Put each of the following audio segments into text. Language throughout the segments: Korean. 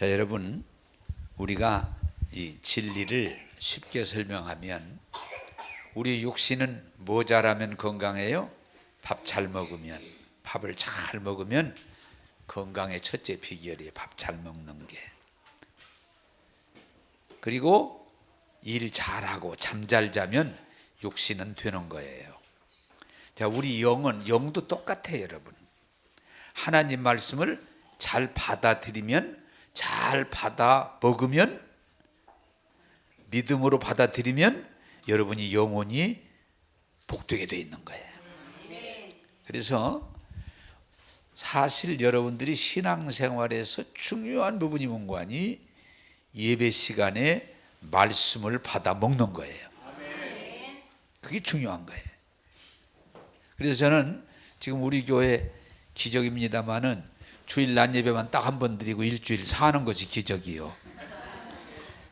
자, 여러분, 우리가 이 진리를 쉽게 설명하면 우리 육신은 뭐 잘하면 건강해요? 밥 잘 먹으면, 밥을 잘 먹으면 건강의 첫째 비결이에요. 밥 잘 먹는 게. 그리고 일 잘하고 잠 잘 자면 육신은 되는 거예요. 자, 우리 영도 똑같아요, 여러분. 하나님 말씀을 잘 받아들이면, 잘 받아 먹으면, 믿음으로 받아들이면 여러분이 영혼이 복되게 되어 있는 거예요. 그래서 사실 여러분들이 신앙생활에서 중요한 부분이 뭔가 하니 예배 시간에 말씀을 받아 먹는 거예요. 그게 중요한 거예요. 그래서 저는 지금 우리 교회 기적입니다마는 주일 낮 예배만 딱 한 번 드리고 일주일 사는 것이 기적이요.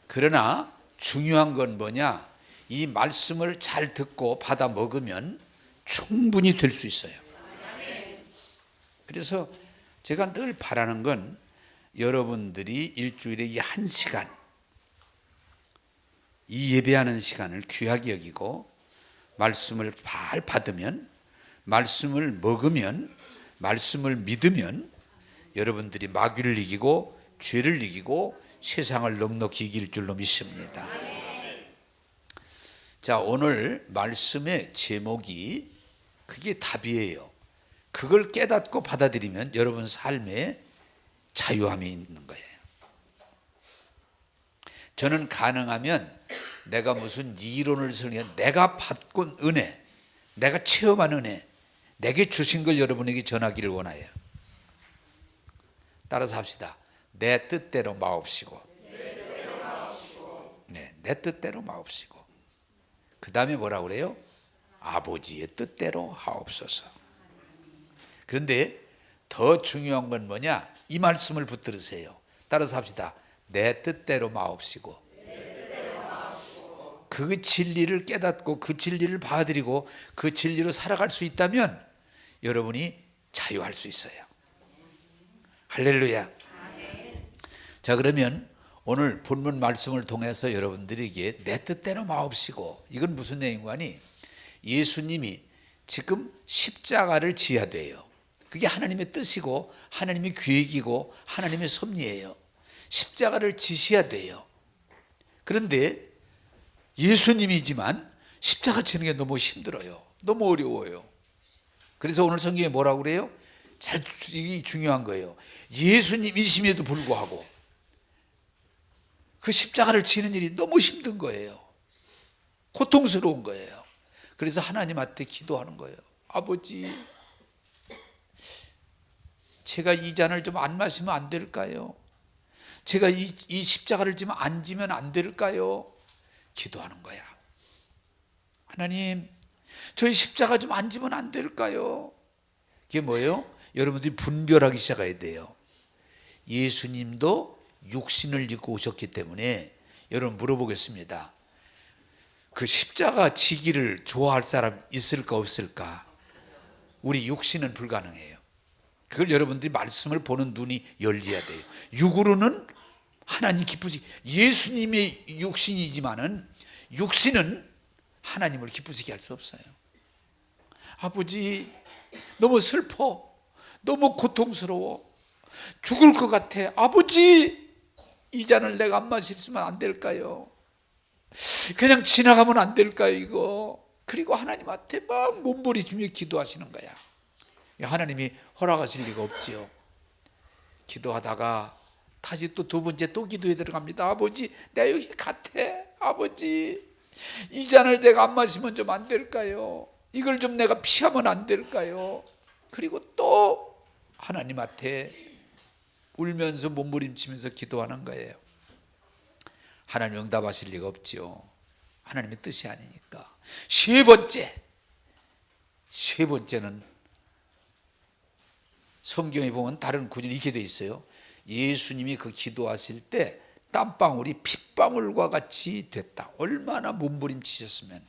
그러나 중요한 건 뭐냐? 이 말씀을 잘 듣고 받아 먹으면 충분히 될 수 있어요. 그래서 제가 늘 바라는 건 여러분들이 일주일에 이 한 시간, 이 예배하는 시간을 귀하게 여기고 말씀을 잘 받으면, 말씀을 먹으면, 말씀을 믿으면 여러분들이 마귀를 이기고 죄를 이기고 세상을 넉넉히 이길 줄로 믿습니다. 자, 오늘 말씀의 제목이 그게 답이에요. 그걸 깨닫고 받아들이면 여러분 삶에 자유함이 있는 거예요. 저는 가능하면 내가 무슨 이론을 설명해, 내가 받고 은혜, 내가 체험한 은혜, 내게 주신 걸 여러분에게 전하기를 원해요. 따라서 합시다. 내 뜻대로 마옵시고. 네, 내 뜻대로 마옵시고. 그 다음에 뭐라고 그래요? 아버지의 뜻대로 하옵소서. 그런데 더 중요한 건 뭐냐? 이 말씀을 붙들으세요. 따라서 합시다. 내 뜻대로 마옵시고. 그 진리를 깨닫고 그 진리를 받아들이고 그 진리로 살아갈 수 있다면 여러분이 자유할 수 있어요. 할렐루야. 자, 그러면 오늘 본문 말씀을 통해서 여러분들에게 내 뜻대로 마옵시고, 이건 무슨 내용인가 하니 예수님이 지금 십자가를 지어야 돼요. 그게 하나님의 뜻이고 하나님의 계획이고 하나님의 섭리예요. 십자가를 지셔야 돼요. 그런데 예수님이지만 십자가 지는 게 너무 힘들어요. 너무 어려워요. 그래서 오늘 성경에 뭐라고 그래요? 이게 중요한 거예요. 예수님이심에도 불구하고 그 십자가를 지는 일이 너무 힘든 거예요. 고통스러운 거예요. 그래서 하나님한테 기도하는 거예요. 아버지, 제가 이 잔을 좀 안 마시면 안 될까요? 제가 이 십자가를 좀 안 지면 안 될까요? 기도하는 거야. 하나님, 저희 십자가 좀 안 지면 안 될까요? 그게 뭐예요? 여러분들이 분별하기 시작해야 돼요. 예수님도 육신을 입고 오셨기 때문에 여러분 물어보겠습니다. 그 십자가 지기를 좋아할 사람 있을까 없을까? 우리 육신은 불가능해요. 그걸 여러분들이 말씀을 보는 눈이 열려야 돼요. 육으로는 하나님 기쁘시, 예수님의 육신이지만은 육신은 하나님을 기쁘시게 할 수 없어요. 아버지, 너무 슬퍼, 너무 고통스러워, 죽을 것 같아. 아버지, 이 잔을 내가 안 마시면 안 될까요? 그냥 지나가면 안 될까요, 이거? 그리고 하나님한테 막 몸부림치며 기도하시는 거야. 하나님이 허락하실 리가 없지요. 기도하다가 다시 또 두 번째 또 기도에 들어갑니다. 아버지, 내가 여기 같아. 아버지, 이 잔을 내가 안 마시면 좀 안 될까요? 이걸 좀 내가 피하면 안 될까요? 그리고 또 하나님한테 울면서 몸부림치면서 기도하는 거예요. 하나님 응답하실 리가 없지요. 하나님의 뜻이 아니니까. 세 번째는 성경에 보면 다른 구절이 이렇게 돼 있어요. 예수님이 그 기도하실 때 땀방울이 핏방울과 같이 됐다. 얼마나 몸부림치셨으면,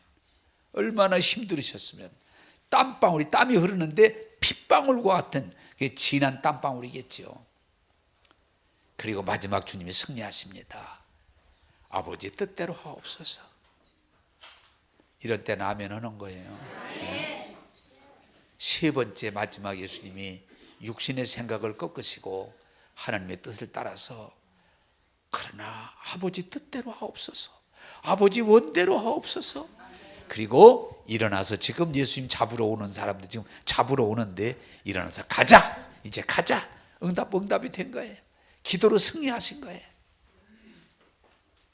얼마나 힘들으셨으면. 땀방울이, 땀이 흐르는데 핏방울과 같은 진한 땀방울이겠죠. 그리고 마지막 주님이 승리하십니다. 아버지 뜻대로 하옵소서. 이럴 때는 아멘 하는 거예요. 네. 세 번째 마지막 예수님이 육신의 생각을 꺾으시고 하나님의 뜻을 따라서 그러나 아버지 뜻대로 하옵소서, 아버지 원대로 하옵소서. 그리고 일어나서 지금 예수님 잡으러 오는 사람들 지금 잡으러 오는데 일어나서 가자, 이제 가자. 응답이 된 거예요. 기도로 승리하신 거예요.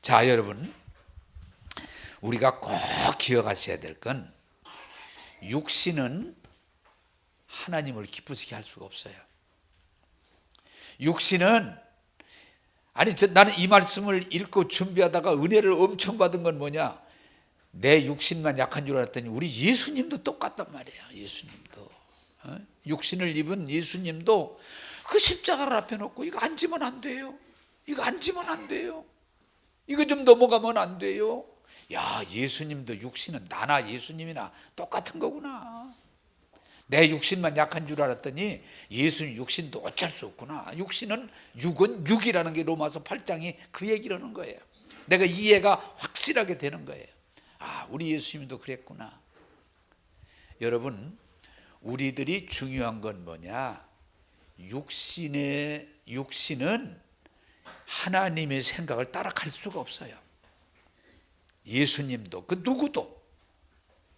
자, 여러분, 우리가 꼭 기억하셔야 될 건 육신은 하나님을 기쁘시게 할 수가 없어요. 육신은 나는 이 말씀을 읽고 준비하다가 은혜를 엄청 받은 건 뭐냐, 내 육신만 약한 줄 알았더니 우리 예수님도 똑같단 말이에요. 예수님도 육신을 입은 예수님도 그 십자가를 앞에 놓고 이거 앉으면 안 돼요, 이거 앉으면 안 돼요, 이거 좀 넘어가면 안 돼요. 야, 예수님도 육신은 나나 예수님이나 똑같은 거구나. 내 육신만 약한 줄 알았더니 예수님 육신도 어쩔 수 없구나. 육신은 육은 육이라는 게 로마서 8장이 그 얘기를 하는 거예요. 내가 이해가 확실하게 되는 거예요. 아, 우리 예수님도 그랬구나. 여러분, 우리들이 중요한 건 뭐냐, 육신은 하나님의 생각을 따라갈 수가 없어요. 예수님도, 그 누구도,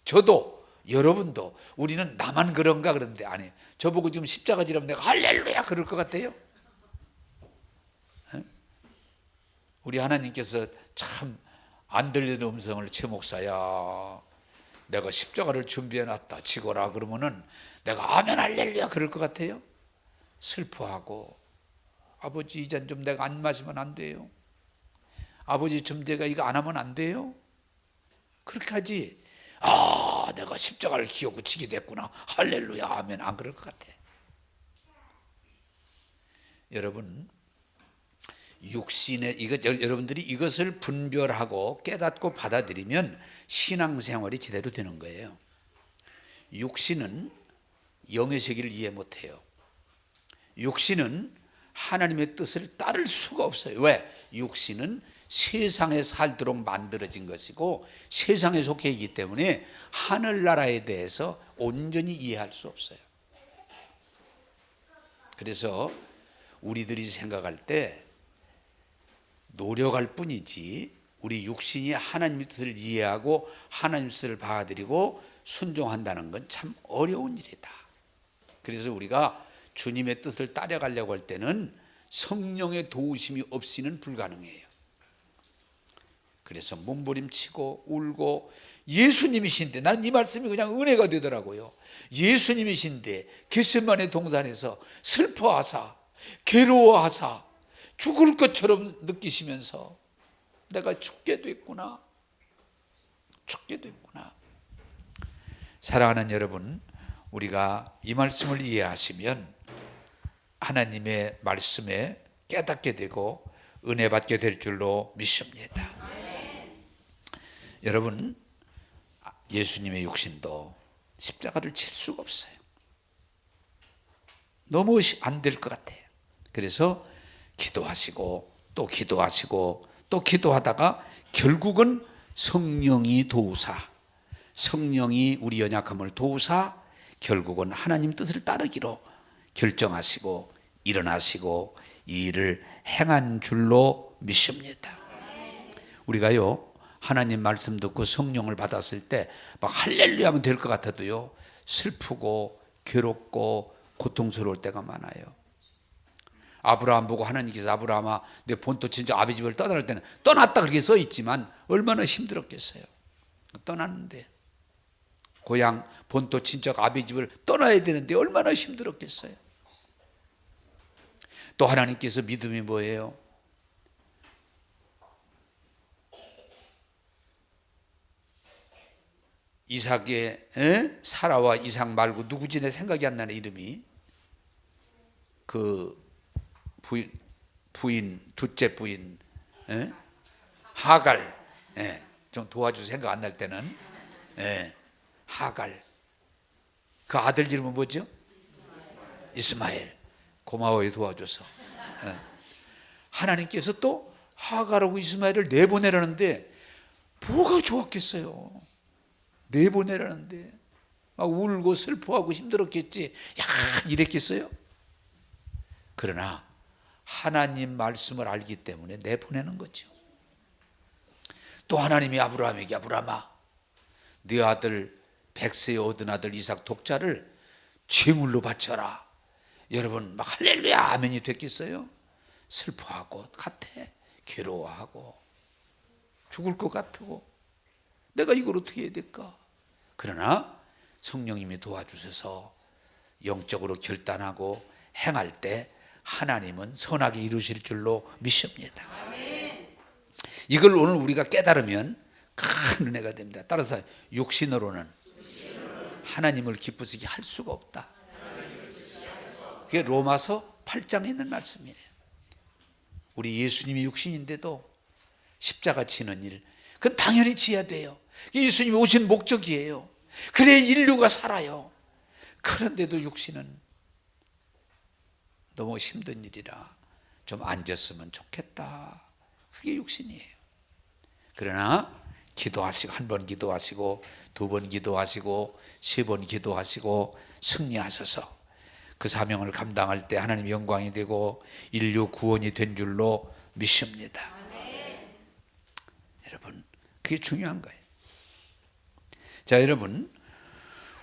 저도, 여러분도. 우리는 나만 그런가 그런데 아니, 저보고 지금 십자가 지라면 내가 할렐루야 그럴 것 같아요? 우리 하나님께서 참 안 들리는 음성을, 최 목사야 내가 십자가를 준비해놨다 지거라 그러면은 내가 아멘 할렐루야 그럴 것 같아요? 슬퍼하고, 아버지 이 잔 좀 내가 안 마시면 안 돼요, 아버지 좀 내가 이거 안 하면 안 돼요, 그렇게 하지. 아, 내가 십자가를 기어고 지게 됐구나 할렐루야 아멘 안 그럴 것 같아. 여러분, 여러분들이 이것을 분별하고 깨닫고 받아들이면 신앙생활이 제대로 되는 거예요. 육신은 영의 세계를 이해 못해요. 육신은 하나님의 뜻을 따를 수가 없어요. 왜? 육신은 세상에 살도록 만들어진 것이고 세상에 속해 있기 때문에 하늘나라에 대해서 온전히 이해할 수 없어요. 그래서 우리들이 생각할 때 노력할 뿐이지 우리 육신이 하나님의 뜻을 이해하고 하나님의 뜻을 받아들이고 순종한다는 건 참 어려운 일이다. 그래서 우리가 주님의 뜻을 따라가려고 할 때는 성령의 도우심이 없이는 불가능해요. 그래서 몸부림치고 울고, 예수님이신데, 나는 이 말씀이 그냥 은혜가 되더라고요. 예수님이신데 겟세마네 동산에서 슬퍼하사 괴로워하사 죽을 것처럼 느끼시면서 내가 죽게 됐구나. 사랑하는 여러분, 우리가 이 말씀을 이해하시면 하나님의 말씀에 깨닫게 되고 은혜 받게 될 줄로 믿습니다. 여러분, 예수님의 육신도 십자가를 칠 수가 없어요. 너무 안 될 것 같아요. 그래서 기도하시고 또 기도하시고 또 기도하다가 결국은 성령이 도우사, 성령이 우리 연약함을 도우사 결국은 하나님 뜻을 따르기로 결정하시고 일어나시고 이 일을 행한 줄로 믿습니다. 우리가요, 하나님 말씀 듣고 성령을 받았을 때 막 할렐루야 하면 될 것 같아도요, 슬프고 괴롭고 고통스러울 때가 많아요. 아브라함 보고 하나님께서 아브라함아 내 본토 친척 아비 집을 떠날 때는 떠났다 그렇게 써 있지만 얼마나 힘들었겠어요. 떠났는데 고향 본토 친척 아비 집을 떠나야 되는데 얼마나 힘들었겠어요. 또 하나님께서 믿음이 뭐예요? 이삭의 사라와 이삭 말고 누구지 내 생각이 안 나네 이름이. 그 부인 둘째 부인 하갈, 좀 도와주세요. 생각 안 날 때는 하갈. 그 아들 이름은 뭐죠? 이스마엘. 고마워요 도와줘서. 하나님께서 또 하갈하고 이스마엘을 내보내라는데 뭐가 좋았겠어요. 내보내라는데 막 울고 슬퍼하고 힘들었겠지. 야, 이랬겠어요? 그러나 하나님 말씀을 알기 때문에 내보내는 거죠. 또 하나님이 아브라함에게 아브라함아, 네 아들 100세에 얻은 아들 이삭 독자를 제물로 바쳐라. 여러분 막 할렐루야 아멘이 됐겠어요? 슬퍼하고 같아. 괴로워하고 죽을 것 같고 내가 이걸 어떻게 해야 될까? 그러나 성령님이 도와주셔서 영적으로 결단하고 행할 때 하나님은 선하게 이루실 줄로 믿습니다. 이걸 오늘 우리가 깨달으면 큰 은혜가 됩니다. 따라서 육신으로는 하나님을 기쁘시게 할 수가 없다. 그게 로마서 8장에 있는 말씀이에요. 우리 예수님이 육신인데도 십자가 지는 일, 그건 당연히 지어야 돼요. 예수님이 오신 목적이에요. 그래야 인류가 살아요. 그런데도 육신은 너무 힘든 일이라 좀 앉았으면 좋겠다. 그게 육신이에요. 그러나 기도하시고, 한 번 기도하시고, 두 번 기도하시고, 세 번 기도하시고 승리하셔서 그 사명을 감당할 때 하나님 영광이 되고 인류 구원이 된 줄로 믿습니다. 여러분, 그게 중요한 거예요. 자, 여러분,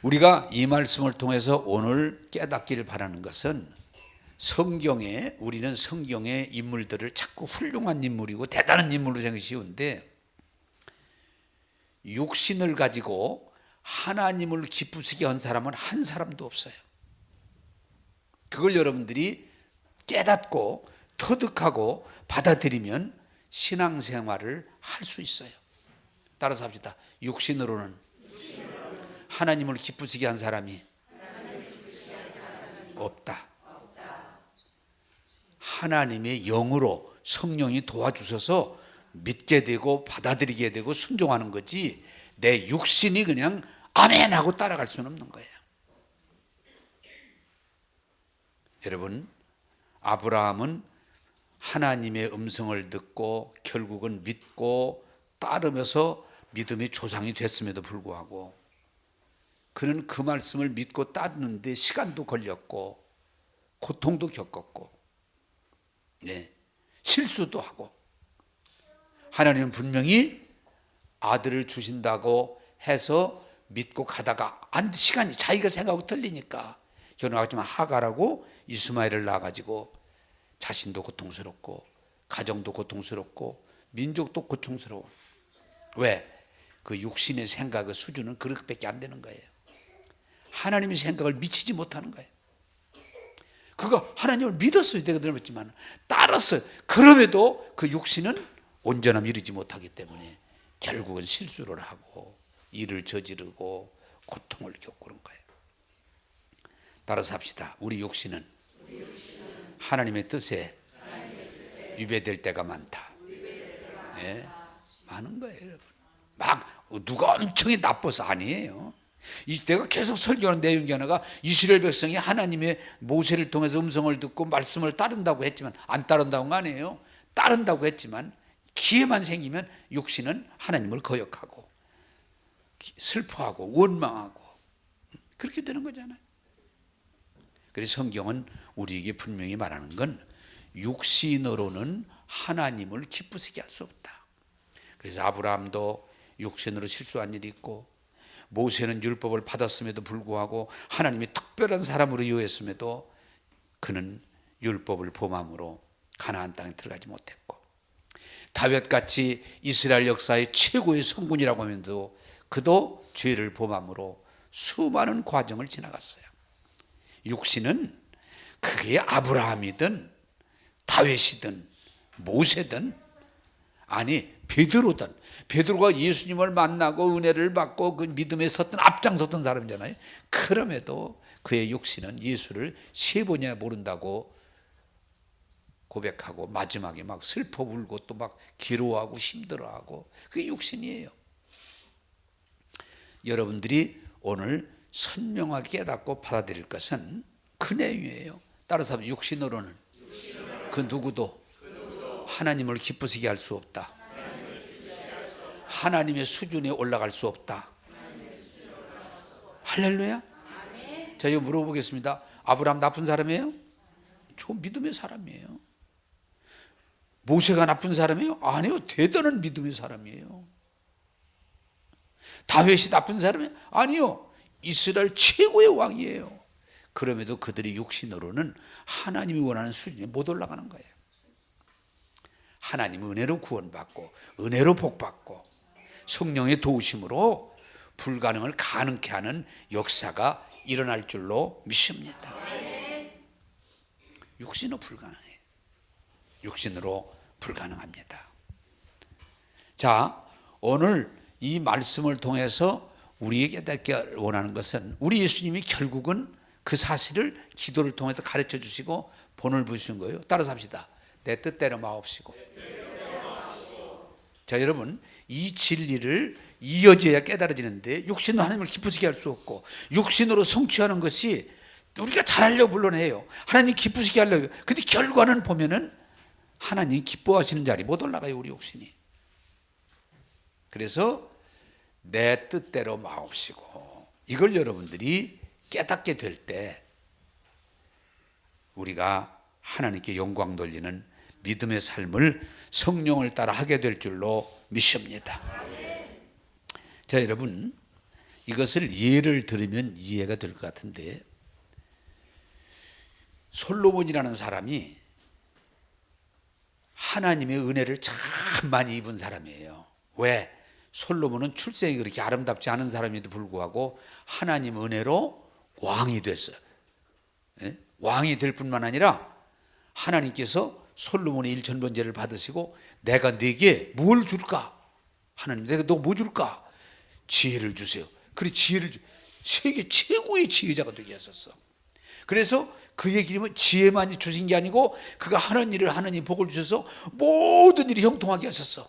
우리가 이 말씀을 통해서 오늘 깨닫기를 바라는 것은 성경에, 우리는 성경의 인물들을 자꾸 훌륭한 인물이고 대단한 인물로 생각이 쉬운데 육신을 가지고 하나님을 기쁘시게 한 사람은 한 사람도 없어요. 그걸 여러분들이 깨닫고 터득하고 받아들이면 신앙생활을 할 수 있어요. 따라서 합시다. 육신으로는 하나님을 기쁘시게 한 사람이 없다. 하나님의 영으로 성령이 도와주셔서 믿게 되고 받아들이게 되고 순종하는 거지 내 육신이 그냥 아멘 하고 따라갈 수는 없는 거예요. 여러분, 아브라함은 하나님의 음성을 듣고 결국은 믿고 따르면서 믿음의 조상이 됐음에도 불구하고 그는 그 말씀을 믿고 따르는데 시간도 걸렸고 고통도 겪었고 실수도 하고 하나님은 분명히 아들을 주신다고 해서 믿고 가다가 시간이 자기가 생각하고 틀리니까 결혼하지만 하갈하고 이스마엘을 낳아가지고 자신도 고통스럽고 가정도 고통스럽고 민족도 고통스러워. 왜? 그 육신의 생각의 수준은 그렇게밖에 안 되는 거예요. 하나님의 생각을 미치지 못하는 거예요. 그가 하나님을 믿었어요. 내가 들었지만 따랐어요. 그럼에도 그 육신은 온전함 이루지 못하기 때문에 결국은 실수를 하고 일을 저지르고 고통을 겪는 거예요. 따라서 합시다. 우리 육신은 하나님의 뜻에 위배될 때가 많다. 네, 많은 거예요, 여러분. 막 누가 엄청 나빠서 아니에요. 내가 계속 설교하는 내용 중 하나가 이스라엘 백성이 하나님의 모세를 통해서 음성을 듣고 말씀을 따른다고 했지만 안 따른다고 아니에요. 따른다고 했지만 기회만 생기면 육신은 하나님을 거역하고 슬퍼하고 원망하고 그렇게 되는 거잖아요. 그래서 성경은 우리에게 분명히 말하는 건 육신으로는 하나님을 기쁘시게 할 수 없다. 그래서 아브라함도 육신으로 실수한 일이 있고 모세는 율법을 받았음에도 불구하고 하나님이 특별한 사람으로 여겼음에도 그는 율법을 범함으로 가나안 땅에 들어가지 못했고 다윗같이 이스라엘 역사의 최고의 성군이라고 하면도 그도 죄를 범함으로 수많은 과정을 지나갔어요. 육신은 그게 아브라함이든 다윗이든 모세든 아니 베드로든 베드로가 예수님을 만나고 은혜를 받고 그 믿음에 섰던 앞장섰던 사람이잖아요. 그럼에도 그의 육신은 예수를 3번이나 모른다고 고백하고 마지막에 막 슬퍼 울고 또 막 괴로워하고 힘들어하고 그게 육신이에요. 여러분들이 오늘 선명하게 깨닫고 받아들일 것은 그 내용이에요. 따라서 육신으로는 그 누구도 하나님을 기쁘시게 할 수 없다. 하나님의 수준에 올라갈 수 없다. 할렐루야. 자, 이거 물어보겠습니다. 아브라함 나쁜 사람이에요? 저 믿음의 사람이에요. 모세가 나쁜 사람이에요? 아니요, 대단한 믿음의 사람이에요. 다윗이 나쁜 사람이에요? 아니요, 이스라엘 최고의 왕이에요. 그럼에도 그들이 육신으로는 하나님이 원하는 수준에 못 올라가는 거예요. 하나님 은혜로 구원받고 은혜로 복받고 성령의 도우심으로 불가능을 가능케 하는 역사가 일어날 줄로 믿습니다. 육신으로 불가능해요. 육신으로 불가능합니다. 자, 오늘 이 말씀을 통해서 우리에게 깨닫게 원하는 것은 우리 예수님이 결국은 그 사실을 기도를 통해서 가르쳐 주시고 본을 부으신 거예요. 따라서 합시다. 내 뜻대로 마옵시고. 자, 여러분, 이 진리를 이어져야 깨달아지는데 육신으로 하나님을 기쁘시게 할 수 없고 육신으로 성취하는 것이 우리가 잘하려고 물론 해요. 하나님 기쁘시게 하려고. 근데 결과는 보면은 하나님 기뻐하시는 자리 못 올라가요, 우리 육신이. 그래서 내 뜻대로 마옵시고, 이걸 여러분들이 깨닫게 될 때 우리가 하나님께 영광 돌리는 믿음의 삶을 성령을 따라 하게 될 줄로 믿습니다. 자, 여러분, 이것을 예를 들으면 이해가 될 것 같은데, 솔로몬이라는 사람이 하나님의 은혜를 참 많이 입은 사람이에요. 왜? 솔로몬은 출생이 그렇게 아름답지 않은 사람에도 불구하고 하나님 은혜로 왕이 됐어요. 예? 왕이 될 뿐만 아니라 하나님께서 솔로몬의 일천번제를 받으시고 내가 네게 뭘 줄까? 하나님, 내가 너 뭐 줄까? 지혜를 주세요. 그래, 지혜를 세계 최고의 지혜자가 되게 하셨어. 그래서 그의 기름은 지혜만 주신 게 아니고 그가 하는 일을 하나님 복을 주셔서 모든 일이 형통하게 하셨어.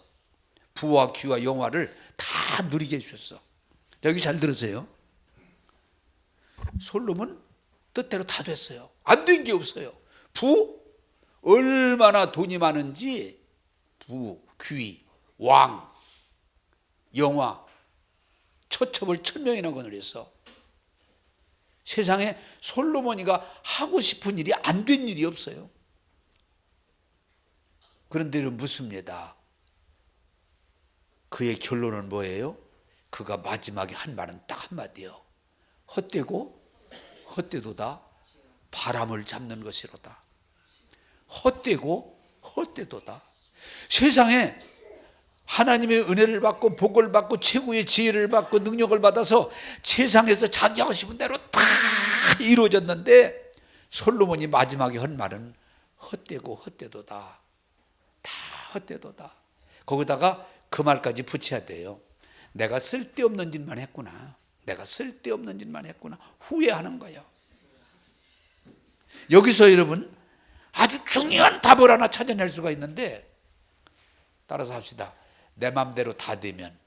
부와 귀와 영화를 다 누리게 해주셨어. 여기 잘 들으세요. 솔로몬 뜻대로 다 됐어요. 안 된 게 없어요. 부, 얼마나 돈이 많은지 부, 귀, 왕, 영화, 처첩을 1000명이나 거느렸어. 세상에 솔로몬이가 하고 싶은 일이 안 된 일이 없어요. 그런데 묻습니다. 그의 결론은 뭐예요? 그가 마지막에 한 말은 딱 한마디요. 헛되고 헛되도다 바람을 잡는 것이로다. 헛되고 헛되도다. 세상에 하나님의 은혜를 받고 복을 받고 최고의 지혜를 받고 능력을 받아서 세상에서 자기 하고 싶은 대로 다 이루어졌는데 솔로몬이 마지막에 한 말은 헛되고 헛되도다. 다 헛되도다. 거기다가 그 말까지 붙여야 돼요. 내가 쓸데없는 짓만 했구나. 내가 쓸데없는 짓만 했구나. 후회하는 거예요. 여기서 여러분 아주 중요한 답을 하나 찾아낼 수가 있는데, 따라서 합시다. 내 맘대로 다 되면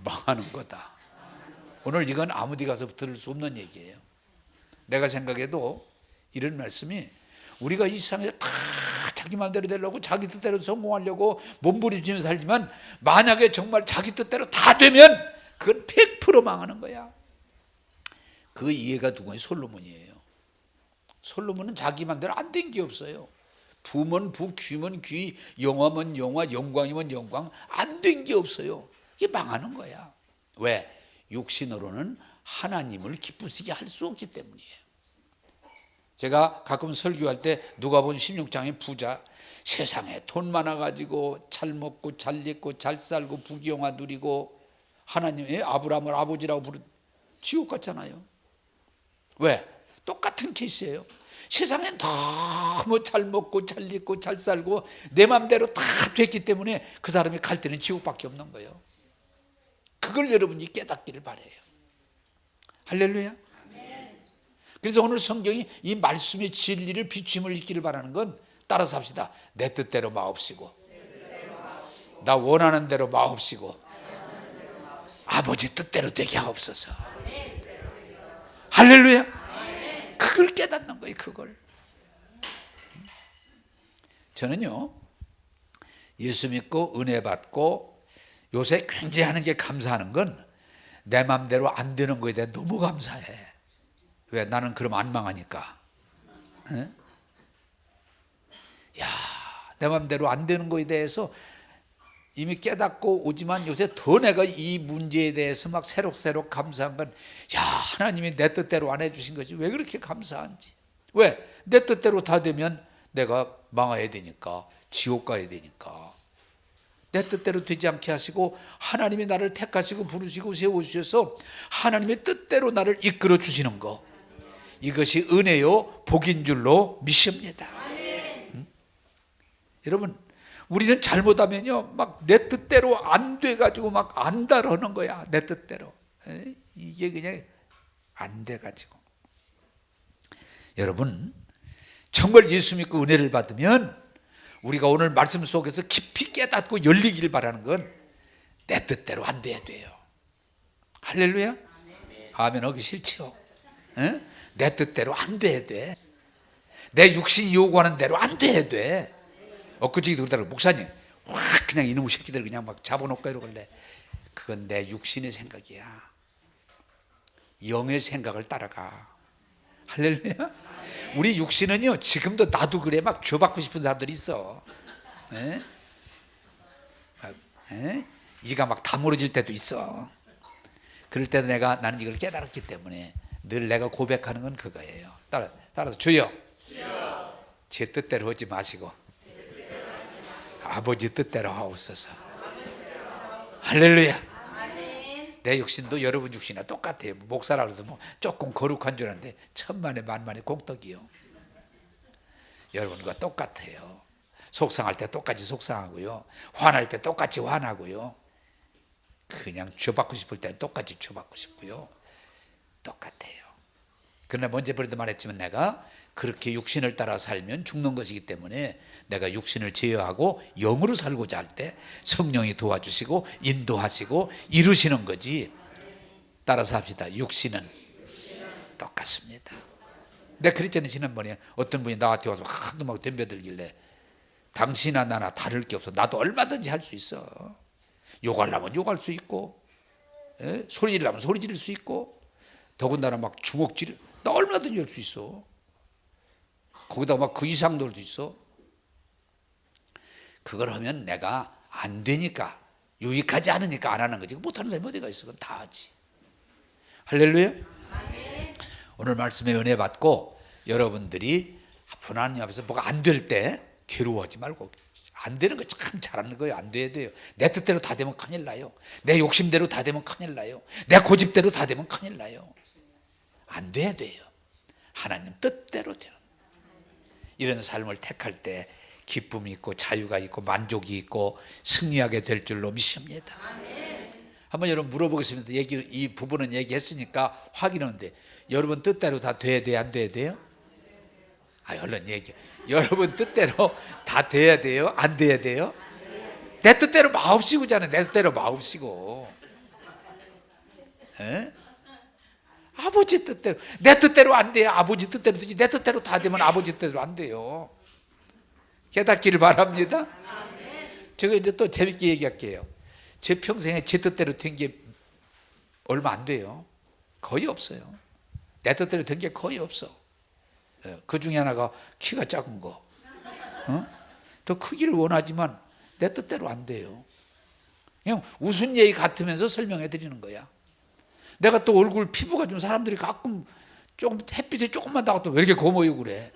망하는 거다. 오늘 이건 아무 데 가서 들을 수 없는 얘기예요. 내가 생각해도 이런 말씀이 우리가 이 세상에 다 자기 마음대로 되려고 자기 뜻대로 성공하려고 몸부림치며 살지만 만약에 정말 자기 뜻대로 다 되면 그건 100% 망하는 거야. 그 이해가 누구예요? 솔로몬이에요. 솔로몬은 자기 마음대로 안 된 게 없어요. 부면 부, 귀면 귀, 영화면 영화, 영광이면 영광, 안 된 게 없어요. 이게 망하는 거야. 왜? 육신으로는 하나님을 기쁘시게 할 수 없기 때문이에요. 제가 가끔 설교할 때 누가복음 16장의 부자, 세상에 돈 많아가지고 잘 먹고 잘 입고 잘 살고 부귀영화 누리고 하나님의 아브라함을 아버지라고 부르, 지옥 같잖아요. 왜? 똑같은 케이스예요. 세상에 너무 잘 먹고 잘 입고 잘 살고 내 맘대로 다 됐기 때문에 그 사람이 갈 때는 지옥밖에 없는 거예요. 그걸 여러분이 깨닫기를 바라요. 할렐루야. 그래서 오늘 성경이 이 말씀의 진리를 비추임을 잊기를 바라는 건, 따라서 합시다. 내 뜻대로 마옵시고 나 원하는 대로 마옵시고 아버지 뜻대로 되게 하옵소서. 할렐루야. 그걸 깨닫는 거예요. 그걸. 저는요, 예수 믿고 은혜 받고 요새 굉장히 하는 게 감사하는 건 내 맘대로 안 되는 거에 대해 너무 감사해. 왜? 나는 그럼 안 망하니까. 에? 야, 내 맘대로 안 되는 거에 대해서 이미 깨닫고 오지만 요새 더 내가 이 문제에 대해서 막 새록새록 감사한 건, 야, 하나님이 내 뜻대로 안 해주신 거지 왜 그렇게 감사한지. 왜? 내 뜻대로 다 되면 내가 망해야 되니까, 지옥 가야 되니까. 내 뜻대로 되지 않게 하시고 하나님이 나를 택하시고 부르시고 세우셔서 하나님의 뜻대로 나를 이끌어 주시는 거, 이것이 은혜요 복인 줄로 믿습니다. 여러분, 우리는 잘못하면요 막 내 뜻대로 안 돼가지고 막 안달하는 거야. 내 뜻대로. 이게 그냥 안 돼가지고. 여러분, 정말 예수 믿고 은혜를 받으면 우리가 오늘 말씀 속에서 깊이 깨닫고 열리길 바라는 건 내 뜻대로 안 돼야 돼요. 할렐루야. 아멘 하기 싫죠. 내 뜻대로 안 돼야 돼. 내 육신이 요구하는 대로 안 돼야 돼. 엊그저께 그러더라고. 목사님, 확 그냥 이놈의 새끼들 그냥 막 잡아놓고 이러길래, 그건 내 육신의 생각이야. 영의 생각을 따라가. 할렐루야. 우리 육신은요 지금도 나도 그래 막 죄받고 싶은 사람들이 있어. 이가 막 다물어질 때도 있어. 그럴 때도 나는 이걸 깨달았기 때문에 늘 내가 고백하는 건 그거예요. 따라서 주여, 제 뜻대로 하지 마시고 아버지 뜻대로 하옵소서. 할렐루야. 내 육신도 여러분 육신이나 똑같아요. 목사라 그래서 뭐 조금 거룩한 줄 알았는데 천만에 만만의 공덕이요. 여러분과 똑같아요. 속상할 때 똑같이 속상하고요, 화날 때 똑같이 화나고요, 그냥 죄받고 싶을 때 똑같이 죄받고 싶고요, 똑같아요. 그러나 먼저부터 말했지만 내가 그렇게 육신을 따라 살면 죽는 것이기 때문에 내가 육신을 제어하고 영으로 살고자 할 때 성령이 도와주시고 인도하시고 이루시는 거지. 따라서 합시다. 육신은 똑같습니다. 내가 그랬잖아요. 지난번에 어떤 분이 나한테 와서 하도 막 덤벼들길래, 당신이나 나나 다를 게 없어. 나도 얼마든지 할 수 있어. 욕하려면 욕할 수 있고, 소리 지르려면 소리 지를 수 있고, 더군다나 막 주먹질, 나 얼마든지 할 수 있어. 거기다 막 그 이상도 할 수 있어. 그걸 하면 내가 안 되니까, 유익하지 않으니까 안 하는 거지. 못하는 사람이 어디가 있어. 그건 다 하지. 할렐루야. 오늘 말씀에 은혜 받고 여러분들이 하나님 앞에서 뭐가 안 될 때 괴로워하지 말고, 안 되는 거 참 잘하는 거예요. 안 돼야 돼요. 내 뜻대로 다 되면 큰일 나요. 내 욕심대로 다 되면 큰일 나요. 내 고집대로 다 되면 큰일 나요. 안 돼야 돼요. 하나님 뜻대로 되는, 이런 삶을 택할 때 기쁨이 있고 자유가 있고 만족이 있고 승리하게 될 줄로 믿습니다. 한번 여러분 물어보겠습니다. 이 부분은 얘기했으니까 확인하는데, 여러분 뜻대로 다 돼야 돼요? 안 돼야 돼요? 얼른 얘기. 여러분 뜻대로 다 돼야 돼요? 안 돼야 돼요? 내 뜻대로 마옵시고잖아요. 내 뜻대로 마옵시고. 아버지 뜻대로. 내 뜻대로 안 돼요. 아버지 뜻대로 되지. 내 뜻대로 다 되면 아버지 뜻대로 안 돼요. 깨닫기를 바랍니다. 제가 이제 또 재밌게 얘기할게요. 제 평생에 제 뜻대로 된 게 얼마 안 돼요. 거의 없어요. 내 뜻대로 된 게 거의 없어. 그 중에 하나가 키가 작은 거. 더 크기를 원하지만 내 뜻대로 안 돼요. 그냥 웃은 얘기 같으면서 설명해 드리는 거야. 내가 또 얼굴 피부가 좀, 사람들이 가끔 조금 햇빛에 조금만 나가도 왜 이렇게 검어요 그래?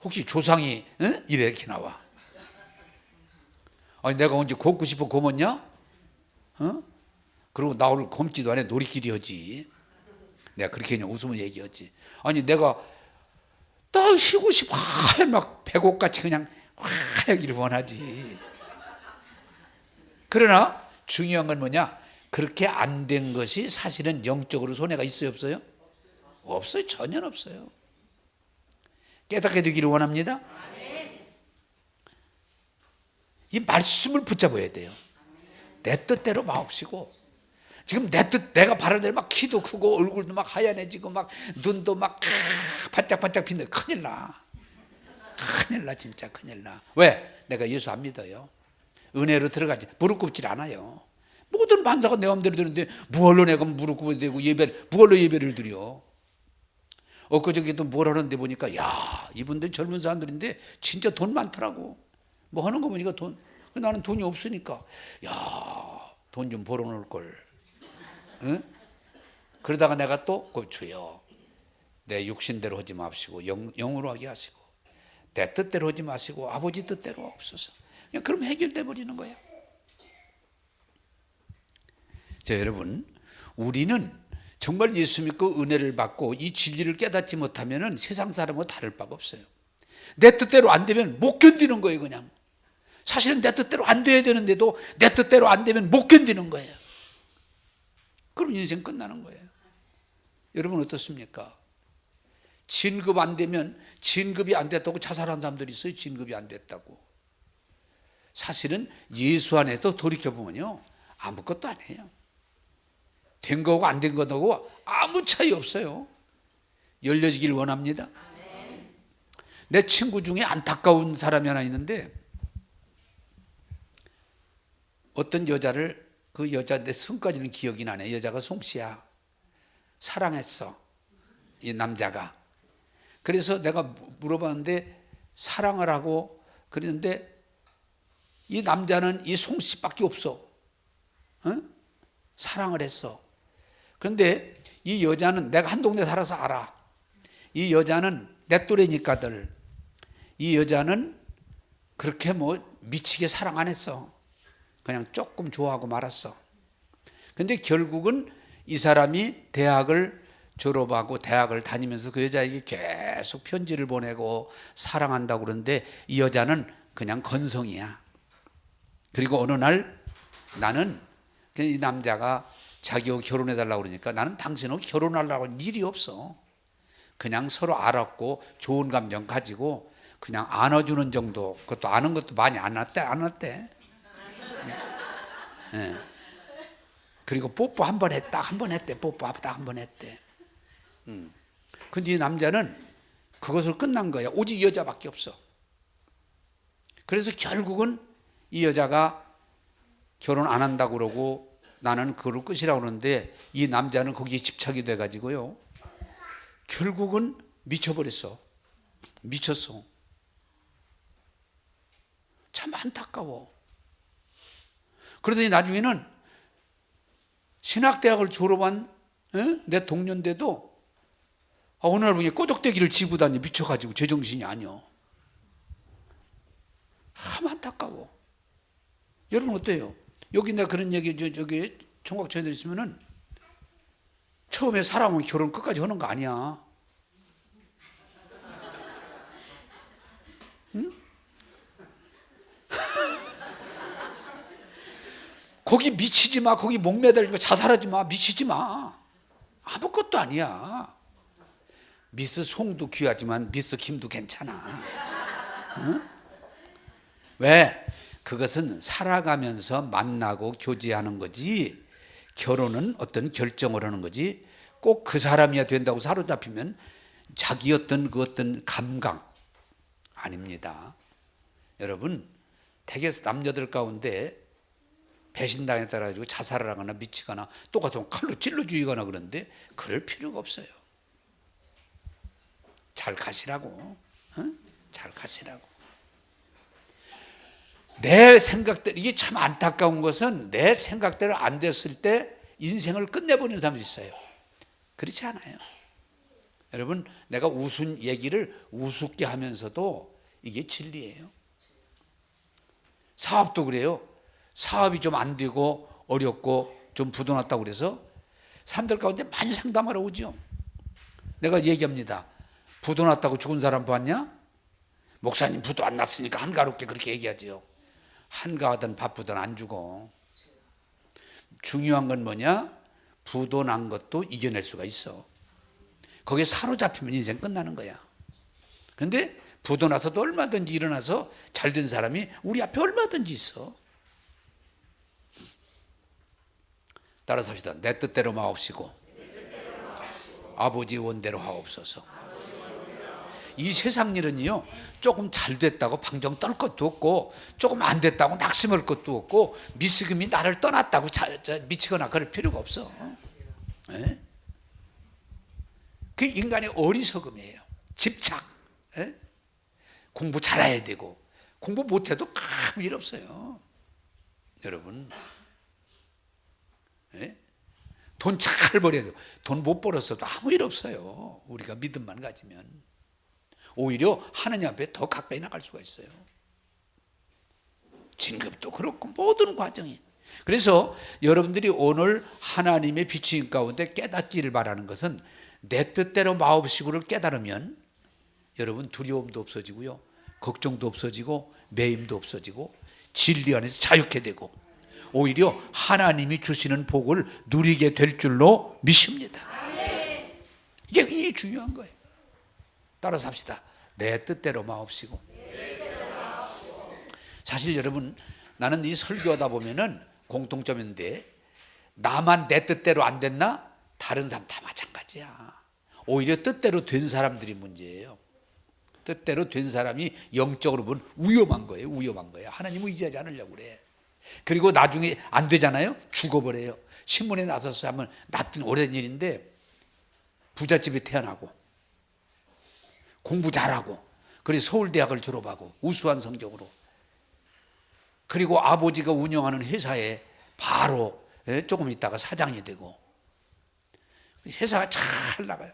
혹시 조상이 이렇게 나와? 아니 내가 언제 곱고 싶어 검었냐? 그리고 나 오늘 검지도 않아. 놀이끼리 하지. 내가 그렇게 그냥 웃으면 얘기했지. 아니 내가 딱 쉬고 싶어 막 배고같이 그냥 하기를 원하지. 그러나 중요한 건 뭐냐? 그렇게 안 된 것이 사실은 영적으로 손해가 있어요 없어요? 없어요. 전혀 없어요. 깨닫게 되기를 원합니다. 이 말씀을 붙잡아야 돼요. 내 뜻대로 마옵시고, 지금 내가 바라는 대로 막 키도 크고 얼굴도 막 하얀해지고 막 눈도 막 반짝반짝 빛내. 큰일 나. 큰일 나, 진짜 큰일 나. 왜? 내가 예수 안 믿어요. 은혜로 들어가지 무릎 꿇질 않아요. 모든 만사가 내 마음대로 되는데 무얼로 내가 무릎 꿇어야 되고 무얼로 예배를 드려. 엊그저께도 뭘 하는데 보니까 야, 이분들 젊은 사람들인데 진짜 돈 많더라고. 뭐 하는 거 보니까 돈. 나는 돈이 없으니까 야, 돈 좀 벌어놓을 걸. 응? 그러다가 내가 또 주여, 내 육신대로 하지 마시고 영으로 하게 하시고 내 뜻대로 하지 마시고 아버지 뜻대로 없어서. 그냥 그럼 해결돼 버리는 거야. 자, 여러분, 우리는 정말 예수 믿고 은혜를 받고 이 진리를 깨닫지 못하면 세상 사람과 다를 바가 없어요. 내 뜻대로 안 되면 못 견디는 거예요. 그냥 사실은 내 뜻대로 안 돼야 되는데도 내 뜻대로 안 되면 못 견디는 거예요. 그럼 인생 끝나는 거예요. 여러분 어떻습니까? 진급 안 되면 진급이 안 됐다고 자살한 사람들이 있어요. 진급이 안 됐다고. 사실은 예수 안에서 돌이켜보면요, 아무것도 아니에요. 된 거고 안 된 거고 아무 차이 없어요. 열려지길 원합니다. 내 친구 중에 안타까운 사람이 하나 있는데, 어떤 여자를, 그 여자 내 성까지는 기억이 나네. 여자가 송씨야. 사랑했어, 이 남자가. 그래서 내가 물어봤는데 사랑을 하고 그랬는데 이 남자는 이 송씨밖에 없어. 응? 사랑을 했어. 그런데 이 여자는, 내가 한 동네 살아서 알아. 이 여자는 내 또래니까들, 이 여자는 그렇게 뭐 미치게 사랑 안 했어. 그냥 조금 좋아하고 말았어. 근데 결국은 이 사람이 대학을 졸업하고 대학을 다니면서 그 여자에게 계속 편지를 보내고 사랑한다고 그러는데 이 여자는 그냥 건성이야. 그리고 어느 날 나는, 이 남자가 자기하고 결혼해달라고 그러니까 나는 당신하고 결혼하려고 할 일이 없어. 그냥 서로 알았고 좋은 감정 가지고 그냥 안아주는 정도. 그것도 아는 것도 많이 안 왔대. 네. 그리고 뽀뽀 한 번 했다, 한 번 했대. 뽀뽀 딱 한 번 했대. 근데 이 남자는 그것으로 끝난 거야. 오직 이 여자밖에 없어. 그래서 결국은 이 여자가 결혼 안 한다고 그러고 나는 그걸로 끝이라고 그러는데 이 남자는 거기에 집착이 돼가지고요, 결국은 미쳐버렸어. 미쳤어. 참 안타까워. 그러더니 나중에는 신학대학을 졸업한 내 동년인데도 어느 날 보니 꼬적대기를 지고 다니. 미쳐가지고 제정신이 아니여. 참 안타까워. 여러분 어때요? 여기 내가 그런 얘기 저기 총각 전해 있으면은 처음에 사람은 결혼 끝까지 하는 거 아니야. 응? 거기 미치지 마. 거기 목매달리지 마. 자살하지 마. 미치지 마. 아무것도 아니야. 미스 송도 귀하지만 미스 김도 괜찮아. 응? 왜? 그것은 살아가면서 만나고 교제하는 거지, 결혼은 어떤 결정을 하는 거지, 꼭 그 사람이야 된다고 사로잡히면 자기 어떤 감각 아닙니다. 여러분, 대개서 남녀들 가운데 배신당했다 가지고 자살을 하거나 미치거나 또 가서 칼로 찔러 죽이거나 그러는데 그럴 필요가 없어요. 잘 가시라고. 응? 잘 가시라고. 내 생각대로, 이게 참 안타까운 것은 내 생각대로 안 됐을 때 인생을 끝내버리는 사람이 있어요. 그렇지 않아요. 여러분, 내가 웃은 얘기를 우습게 하면서도 이게 진리예요. 사업도 그래요. 사업이 좀 안 되고 어렵고 좀 부도 났다고 그래서 사람들 가운데 많이 상담하러 오죠. 내가 얘기합니다. 부도 났다고 죽은 사람 봤냐? 목사님, 부도 안 났으니까 한가롭게 그렇게 얘기하지요. 한가하든 바쁘든 안 죽어. 중요한 건 뭐냐? 부도 난 것도 이겨낼 수가 있어. 거기에 사로잡히면 인생 끝나는 거야. 그런데 부도 나서도 얼마든지 일어나서 잘된 사람이 우리 앞에 얼마든지 있어. 따라서 합시다. 내 뜻대로 마옵시고 아버지 원대로 하옵소서. 이 세상 일은요, 조금 잘 됐다고 방정 떨 것도 없고, 조금 안 됐다고 낙심할 것도 없고, 미스금이 나를 떠났다고 미치거나 그럴 필요가 없어. 예? 그 인간의 어리석음이에요. 집착. 예? 공부 잘해야 되고, 공부 못해도 아무 일 없어요. 여러분, 예? 돈 잘 벌어야 되고, 돈 못 벌었어도 아무 일 없어요. 우리가 믿음만 가지면. 오히려 하느님 앞에 더 가까이 나갈 수가 있어요. 진급도 그렇고 모든 과정이. 그래서 여러분들이 오늘 하나님의 비추임 가운데 깨닫기를 바라는 것은, 내 뜻대로 마음식으로 깨달으면 여러분 두려움도 없어지고요, 걱정도 없어지고, 매임도 없어지고, 진리 안에서 자유케 되고, 오히려 하나님이 주시는 복을 누리게 될 줄로 믿습니다. 이게 중요한 거예요. 따라서 합시다. 내 뜻대로 마옵시고. 사실 여러분, 나는 이 설교하다 보면은 공통점인데, 나만 내 뜻대로 안 됐나? 다른 사람 다 마찬가지야. 오히려 뜻대로 된 사람들이 문제예요. 뜻대로 된 사람이 영적으로 보면 위험한 거예요. 위험한 거예요. 하나님을 의지하지 않으려고 그래. 그리고 나중에 안 되잖아요. 죽어버려요. 신문에 나서서 하면 낯선 오래된 일인데, 부잣집에 태어나고 공부 잘하고, 그래서 서울대학을 졸업하고 우수한 성적으로, 그리고 아버지가 운영하는 회사에 바로 조금 있다가 사장이 되고, 회사가 잘 나가요.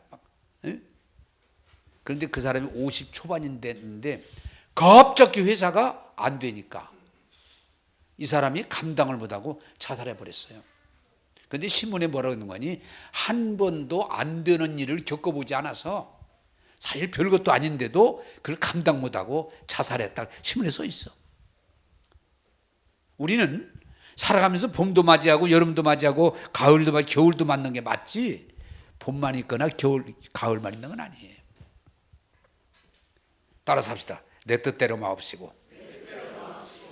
그런데 그 사람이 50 초반이 됐는데 갑자기 회사가 안 되니까 이 사람이 감당을 못하고 자살해 버렸어요. 그런데 신문에 뭐라고 있는 거니? 한 번도 안 되는 일을 겪어보지 않아서, 사실 별것도 아닌데도 그걸 감당 못하고 자살했다, 신문에 써 있어. 우리는 살아가면서 봄도 맞이하고 여름도 맞이하고 가을도 맞이하고 겨울도 맞는 게 맞지, 봄만 있거나 가을만 있는 건 아니에요. 따라서 합시다. 내 뜻대로 마옵시고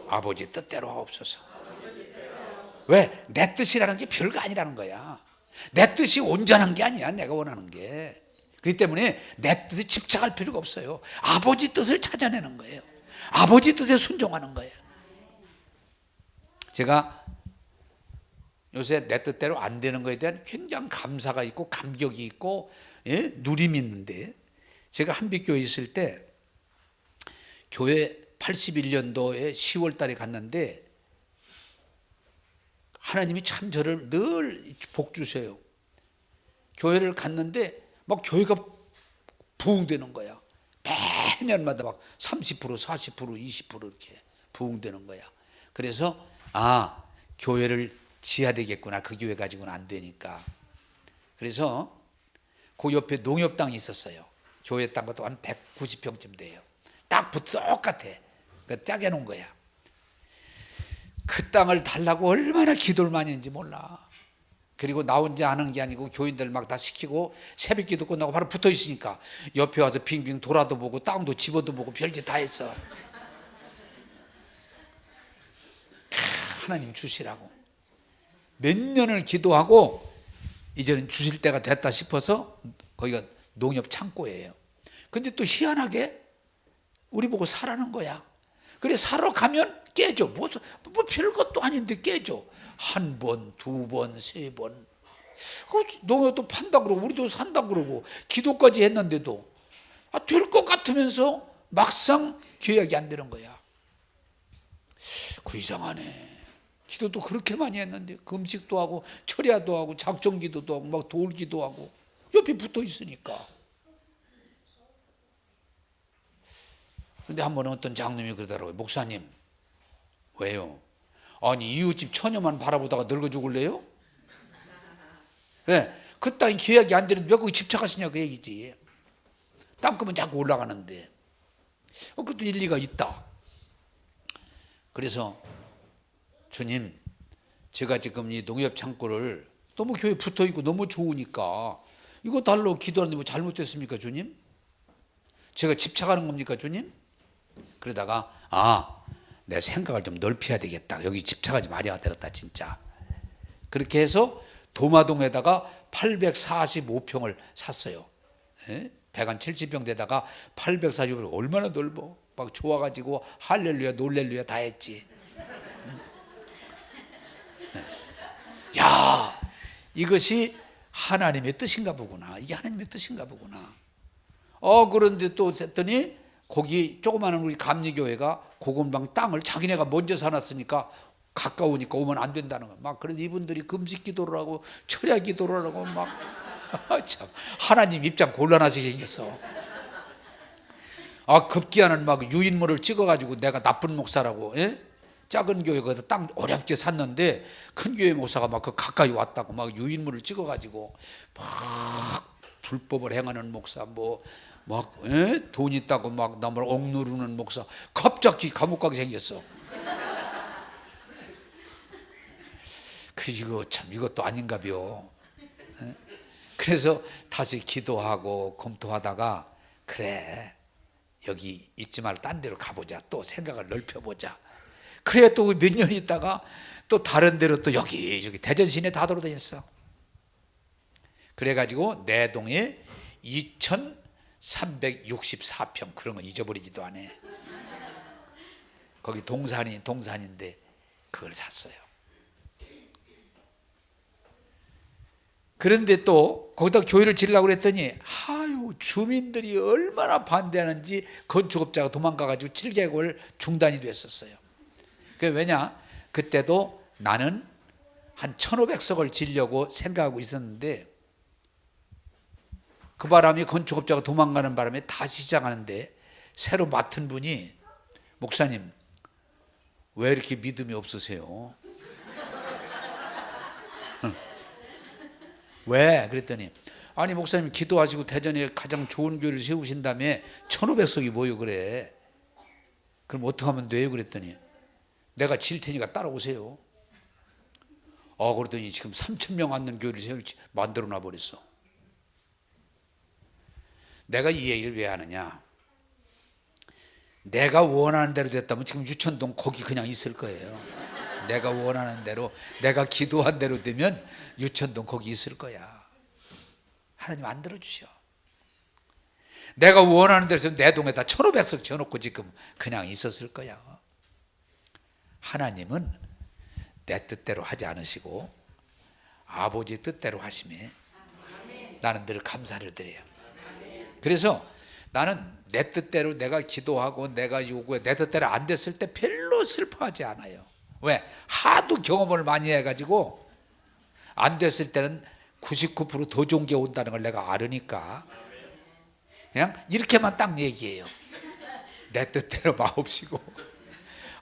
아버지 뜻대로 하옵소서. 왜? 내 뜻이라는 게 별거 아니라는 거야. 내 뜻이 온전한 게 아니야, 내가 원하는 게. 그렇기 때문에 내 뜻에 집착할 필요가 없어요. 아버지 뜻을 찾아내는 거예요. 아버지 뜻에 순종하는 거예요. 제가 요새 내 뜻대로 안 되는 것에 대한 굉장히 감사가 있고 감격이 있고, 예? 누림이 있는데, 제가 한빛교회에 있을 때 교회 81년도에 10월 달에 갔는데, 하나님이 참 저를 늘 복 주세요. 교회를 갔는데 막 교회가 부흥되는 거야. 매년마다 막 30%, 40%, 20% 이렇게 부흥되는 거야. 그래서 교회를 지어야 되겠구나. 그 교회 가지고는 안 되니까. 그래서 그 옆에 농협당이 있었어요. 교회 땅도 한 190평쯤 돼요. 딱 똑같아. 짜게 놓은 거야. 그 땅을 달라고 얼마나 기도를 많이 했는지 몰라. 그리고 나 혼자 하는 게 아니고 교인들 막 다 시키고, 새벽 기도 끝나고 바로 붙어 있으니까 옆에 와서 빙빙 돌아도 보고 땅도 집어도 보고 별짓 다 했어. 하나님 주시라고 몇 년을 기도하고, 이제는 주실 때가 됐다 싶어서 거기가 농협 창고예요. 근데 또 희한하게 우리 보고 사라는 거야. 그래, 사러 가면 깨져. 뭐 별것도 아닌데 깨져. 한 번, 두 번, 세 번. 농협도 판다 그러고 우리도 산다 그러고 기도까지 했는데도 될 것 같으면서 막상 계약이 안 되는 거야. 이상하네. 기도도 그렇게 많이 했는데, 금식도 하고 철야도 하고 작정기도도 하고 막 돌기도 하고 옆에 붙어 있으니까. 그런데 한 번은 어떤 장님이 그러더라고요. 목사님, 왜요? 아니, 이웃집 처녀만 바라보다가 늙어 죽을래요? 네, 그 땅이 계약이 안 되는데 왜 거기 집착하시냐, 그 얘기지. 땅값은 자꾸 올라가는데. 그것도 일리가 있다. 그래서 주님, 제가 지금 이 농협 창고를 너무 교회 붙어 있고 너무 좋으니까 이거 달라고 기도하는데 뭐 잘못됐습니까, 주님? 제가 집착하는 겁니까, 주님? 그러다가 내 생각을 좀 넓혀야 되겠다. 여기 집착하지 말아야 되겠다, 진짜. 그렇게 해서 도마동에다가 845평을 샀어요. 예? 배관 70평 되다가 840평 얼마나 넓어. 막 좋아가지고 할렐루야 놀렐루야 다 했지. 야, 이것이 하나님의 뜻인가 보구나. 이게 하나님의 뜻인가 보구나. 그런데 또 했더니 거기 조그마한 우리 감리교회가 고건방 땅을 자기네가 먼저 사놨으니까 가까우니까 오면 안 된다는 거야. 막 그래서 이분들이 금식 기도를 하고 철야 기도를 하고 막 참 하나님 입장 곤란하시게 생겼어. 급기야는 막 유인물을 찍어가지고 내가 나쁜 목사라고. 예? 작은 교회 거기다 땅 어렵게 샀는데 큰 교회 목사가 막 그 가까이 왔다고 막 유인물을 찍어가지고 막 불법을 행하는 목사 막 돈 있다고 막 남을 억누르는 목사 갑자기 감옥 가게 생겼어. 이거 참 이것도 아닌가벼. 그래서 다시 기도하고 검토하다가 그래 여기 있지 말고 딴 데로 가보자. 또 생각을 넓혀보자. 그래야 또 몇 년 있다가 또 다른 데로 또 여기 대전 시내 다 돌아다녔어. 그래가지고 내동에 2364평 그런 거 잊어버리지도 않아. 거기 동산인데 그걸 샀어요. 그런데 또 거기다 교회를 지으려고 그랬더니 주민들이 얼마나 반대하는지 건축업자가 도망가가지고 7개월 중단이 됐었어요. 왜냐? 그때도 나는 한 1500석을 지으려고 생각하고 있었는데 그 바람에 건축업자가 도망가는 바람에 다시 시작하는데 새로 맡은 분이 목사님 왜 이렇게 믿음이 없으세요? 왜? 그랬더니 아니 목사님 기도하시고 대전에 가장 좋은 교회를 세우신 다음에 1500석이 뭐요 그래. 그럼 어떻게 하면 돼요? 그랬더니 내가 질 테니까 따라오세요. 그러더니 지금 3000명 앉는 교회를 만들어 놔버렸어. 내가 이 얘기를 왜 하느냐. 내가 원하는 대로 됐다면 지금 유천동 거기 그냥 있을 거예요. 내가 원하는 대로 내가 기도한 대로 되면 유천동 거기 있을 거야. 하나님 안 들어주셔. 내가 원하는 대로 내 동에다 1500석 지어놓고 지금 그냥 있었을 거야. 하나님은 내 뜻대로 하지 않으시고 아버지 뜻대로 하심에 나는 늘 감사를 드려요. 그래서 나는 내 뜻대로 내가 기도하고 내가 요구해 내 뜻대로 안 됐을 때 별로 슬퍼하지 않아요. 왜? 하도 경험을 많이 해가지고 안 됐을 때는 99% 더 좋은 게 온다는 걸 내가 알으니까 그냥 이렇게만 딱 얘기해요. 내 뜻대로 마옵시고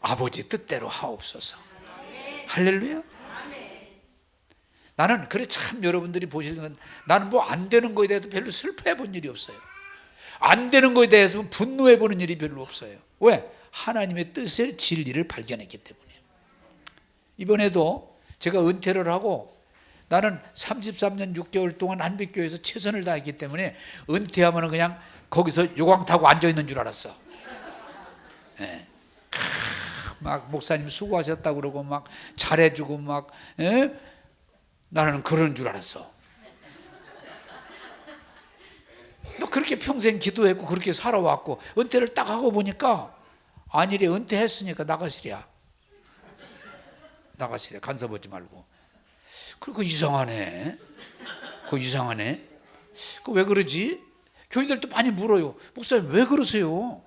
아버지 뜻대로 하옵소서. 할렐루야. 나는 그래 참 여러분들이 보시는 건 나는 뭐 안 되는 거에 대해서 별로 슬퍼해 본 일이 없어요. 안 되는 거에 대해서 분노해 보는 일이 별로 없어요. 왜? 하나님의 뜻의 진리를 발견했기 때문에. 이번에도 제가 은퇴를 하고 나는 33년 6개월 동안 한빛교회에서 최선을 다했기 때문에 은퇴하면 그냥 거기서 요강 타고 앉아있는 줄 알았어. 네. 막 목사님 수고하셨다고 그러고 막 잘해주고 막 나는 그런 줄 알았어. 너 그렇게 평생 기도했고 그렇게 살아왔고 은퇴를 딱 하고 보니까 아니래. 은퇴했으니까 나가시랴. 간섭 하지 말고. 그리고 이상하네. 그 왜 그러지? 교인들도 많이 물어요. 목사님 왜 그러세요?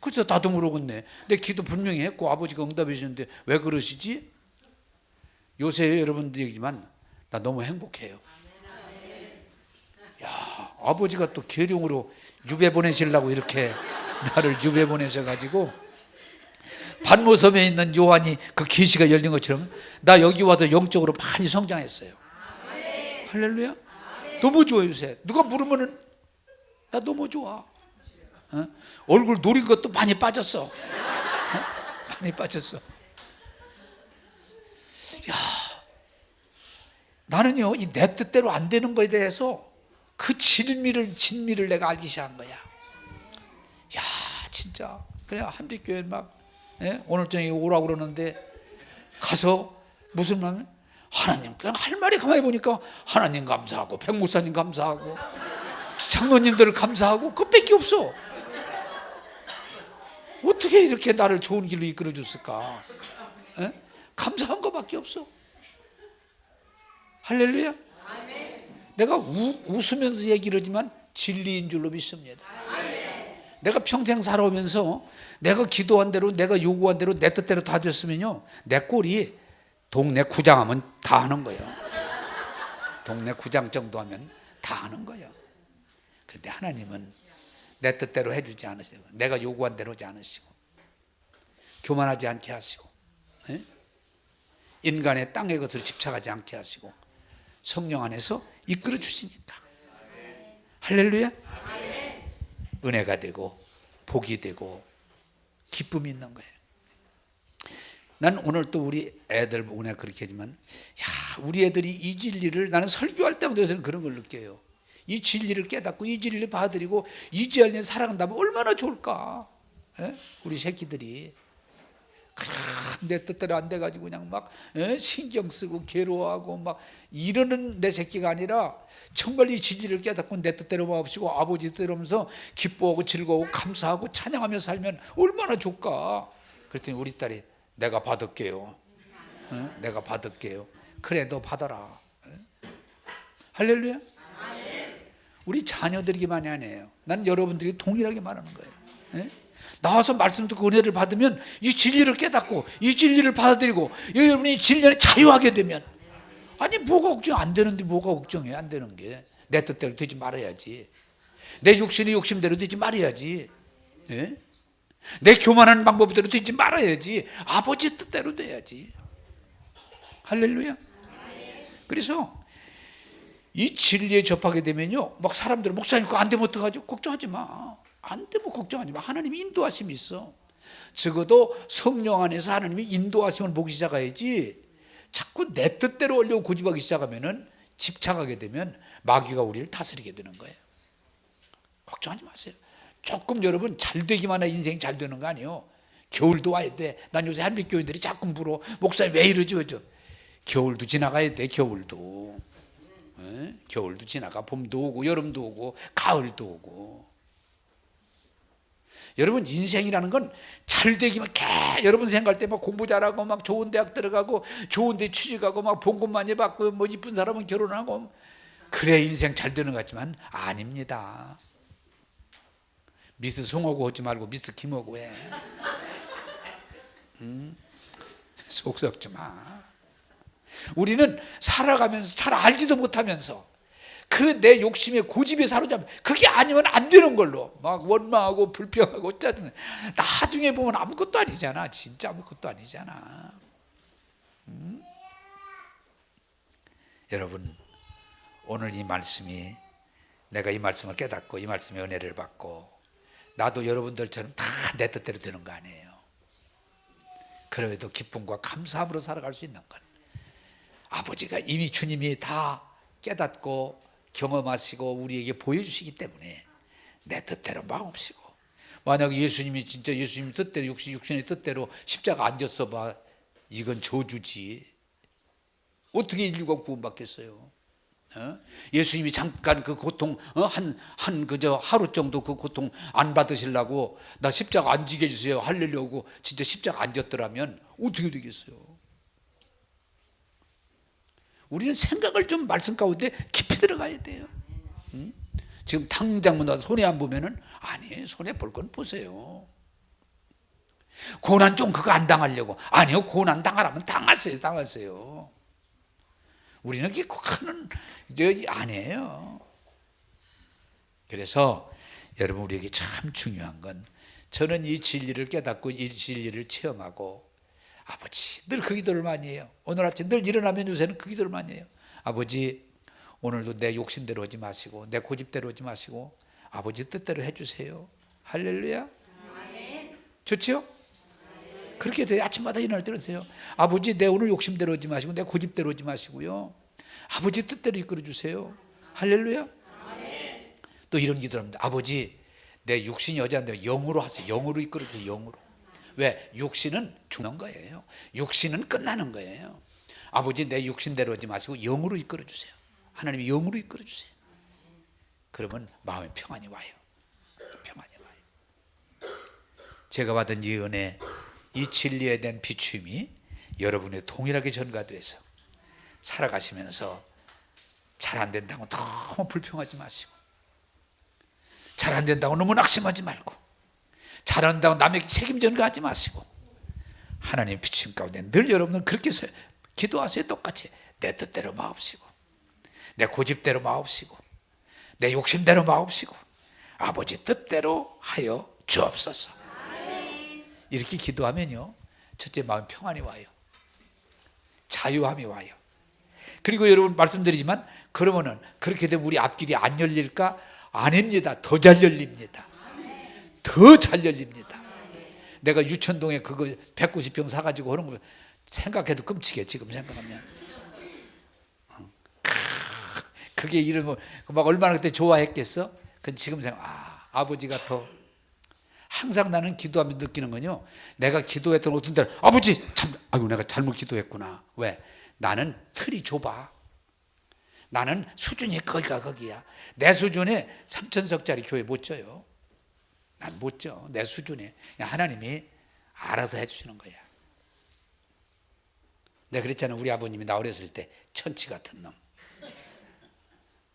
그래서 나도 물어봤네. 내 기도 분명히 했고 아버지가 응답해 주셨는데 왜 그러시지? 요새 여러분들 얘기지만 나 너무 행복해요. 야, 아버지가 또 계룡으로 유배 보내시려고 이렇게 나를 유배 보내셔가지고 반모섬에 있는 요한이 그 계시가 열린 것처럼 나 여기 와서 영적으로 많이 성장했어요. 할렐루야. 너무 좋아요. 요새 누가 물으면은 나 너무 좋아. 얼굴 노린 것도 많이 빠졌어. 많이 빠졌어. 야, 나는요 이 내 뜻대로 안 되는 거에 대해서 그 진미를 내가 알기 시작한 거야. 야, 진짜 그래 한빛교회 막 오늘 저녁에 오라고 그러는데 가서 무슨 말 하나님 그냥 할 말이 가만히 보니까 하나님 감사하고 백목사님 감사하고 장로님들을 감사하고 그것밖에 없어. 어떻게 이렇게 나를 좋은 길로 이끌어 줬을까? 에? 감사한 것밖에 없어. 할렐루야. 내가 웃으면서 얘기를 하지만 진리인 줄로 믿습니다. 내가 평생 살아오면서 내가 기도한 대로, 내가 요구한 대로 내 뜻대로 다 됐으면요, 내 꼴이 동네 구장하면 다 하는 거예요. 동네 구장 정도 하면 다 하는 거예요. 그런데 하나님은 내 뜻대로 해주지 않으시고, 내가 요구한 대로 하지 않으시고, 교만하지 않게 하시고, 에? 인간의 땅의 것을 집착하지 않게 하시고, 성령 안에서 이끌어 주시니까. 할렐루야. 은혜가 되고 복이 되고 기쁨이 있는 거예요. 난 오늘 또 우리 애들 보고 내가 그렇게 하지만, 야, 우리 애들이 이 진리를, 나는 설교할 때마다 그런 걸 느껴요. 이 진리를 깨닫고 이 진리를 받아들이고 이 진리를 살아간다면 얼마나 좋을까. 에? 우리 새끼들이 내 뜻대로 안 돼가지고 그냥 막 신경 쓰고 괴로워하고 막 이러는 내 새끼가 아니라, 정말 이 진리를 깨닫고 내 뜻대로 마옵시고 아버지 뜻대로 하면서 기뻐하고 즐거워하고 감사하고 찬양하며 살면 얼마나 좋을까. 그랬더니 우리 딸이, 내가 받을게요. 내가 받을게요. 그래, 너 받아라. 할렐루야. 우리 자녀들에게 많이 안 해요. 난 여러분들이 동일하게 말하는 거예요. 나와서 말씀 듣고 은혜를 받으면 이 진리를 깨닫고 이 진리를 받아들이고 여러분이 진리 안에 자유하게 되면, 아니 뭐가 걱정 안 되는데 뭐가 걱정해. 안 되는 게 내 뜻대로 되지 말아야지. 내 육신의 욕심대로 되지 말아야지. 예? 내 교만한 방법대로 되지 말아야지. 아버지 뜻대로 돼야지. 할렐루야. 그래서 이 진리에 접하게 되면요, 막 사람들은 목사님 그거 안 되면 어떡하죠? 걱정하지 마. 안 되면 걱정하지 마. 하나님이 인도하심이 있어. 적어도 성령 안에서 하나님이 인도하심을 보기 시작해야지, 자꾸 내 뜻대로 하려고 고집하기 시작하면은, 집착하게 되면 마귀가 우리를 다스리게 되는 거예요. 걱정하지 마세요. 조금 여러분 잘 되기만 해 인생이 잘 되는 거 아니에요. 겨울도 와야 돼. 난 요새 한빛교회들이 자꾸 물어, 목사님 왜 이러죠? 겨울도 지나가야 돼. 겨울도. 겨울도 지나가, 봄도 오고 여름도 오고 가을도 오고. 여러분 인생이라는 건 잘 되기만, 여러분 생각할 때 막 공부 잘하고 막 좋은 대학 들어가고 좋은 데 취직하고 막 본 것 많이 받고 뭐 이쁜 사람은 결혼하고, 그래 인생 잘 되는 것 같지만 아닙니다. 미스 송하고 하지 말고 미스 김하고 해. 속 썩지 마. 우리는 살아가면서 잘 알지도 못하면서 그 내 욕심에 고집에 사로잡혀, 그게 아니면 안 되는 걸로 막 원망하고 불평하고 짜증. 나중에 보면 아무것도 아니잖아. 진짜 아무것도 아니잖아. 여러분, 오늘 이 말씀이, 내가 이 말씀을 깨닫고 이 말씀의 은혜를 받고 나도 여러분들처럼 다 내 뜻대로 되는 거 아니에요. 그럼에도 기쁨과 감사함으로 살아갈 수 있는 건, 아버지가 이미 주님이 다 깨닫고 경험하시고 우리에게 보여주시기 때문에 내 뜻대로 마옵시고, 만약에 예수님이 진짜 예수님 뜻대로 육신의 뜻대로 십자가 안 졌어 봐, 이건 저주지. 어떻게 인류가 구원받겠어요? 예수님이 잠깐 그 고통, 그저 하루 정도 그 고통 안 받으시려고 나 십자가 안 지게 해주세요 하려고 진짜 십자가 안 졌더라면 어떻게 되겠어요? 우리는 생각을 좀 말씀 가운데 깊이 들어가야 돼요. 지금 당장 뭐 손해 안 보면은, 아니에요. 손해 볼 건 보세요. 고난 좀 그거 안 당하려고, 아니요. 고난 당하라면 당하세요. 우리는 그게 큰 아니에요. 그래서 여러분, 우리에게 참 중요한 건, 저는 이 진리를 깨닫고 이 진리를 체험하고, 아버지, 늘 그 기도를 많이 해요. 오늘 아침 늘 일어나면 요새는 그 기도를 많이 해요. 아버지, 오늘도 내 욕심대로 하지 마시고 내 고집대로 하지 마시고 아버지 뜻대로 해주세요. 할렐루야. 좋지요? 그렇게 돼요. 아침마다 일어날 때 그러세요. 아버지, 내 오늘 욕심대로 하지 마시고 내 고집대로 하지 마시고요, 아버지 뜻대로 이끌어 주세요. 할렐루야. 또 이런 기도를 합니다. 아버지, 내 육신이 여자인데 영으로 하세요. 영으로 이끌어 주세요. 영으로. 왜? 육신은 죽는 거예요. 육신은 끝나는 거예요. 아버지, 내 육신대로 하지 마시고 영으로 이끌어 주세요. 하나님이 영으로 이끌어 주세요. 그러면 마음에 평안이 와요. 평안이 와요. 제가 받은 이 은혜, 이 진리에 대한 비추임이 여러분의 동일하게 전가돼서 살아가시면서 잘 안 된다고 너무 불평하지 마시고, 잘 안 된다고 너무 낙심하지 말고, 잘 안 된다고 남에게 책임 전가하지 마시고, 하나님의 비추임 가운데 늘 여러분은 그렇게 기도하세요. 똑같이 내 뜻대로 마옵시고, 내 고집대로 마옵시고, 내 욕심대로 마옵시고, 아버지 뜻대로 하여 주옵소서. 이렇게 기도하면요, 첫째 마음 평안이 와요. 자유함이 와요. 그리고 여러분 말씀드리지만, 그러면은 그렇게 되면 우리 앞길이 안 열릴까? 아닙니다. 더 잘 열립니다. 더 잘 열립니다. 내가 유천동에 그거 190평 사가지고 하는 거 생각해도 끔찍해. 지금 생각하면 그게 이런 거 막 얼마나 그때 좋아했겠어? 그건 지금 생각, 아버지가 더. 항상 나는 기도하면 느끼는 건요, 내가 기도했던 어떤 때는 아버지 참, 아이고 내가 잘못 기도했구나. 왜? 나는 틀이 좁아. 나는 수준이 거기야. 내 수준에 3,000석짜리 교회 못 져요. 난 못 져. 내 수준에 그냥 하나님이 알아서 해주시는 거야. 내가 그랬잖아. 우리 아버님이 나 어렸을 때 천치 같은 놈,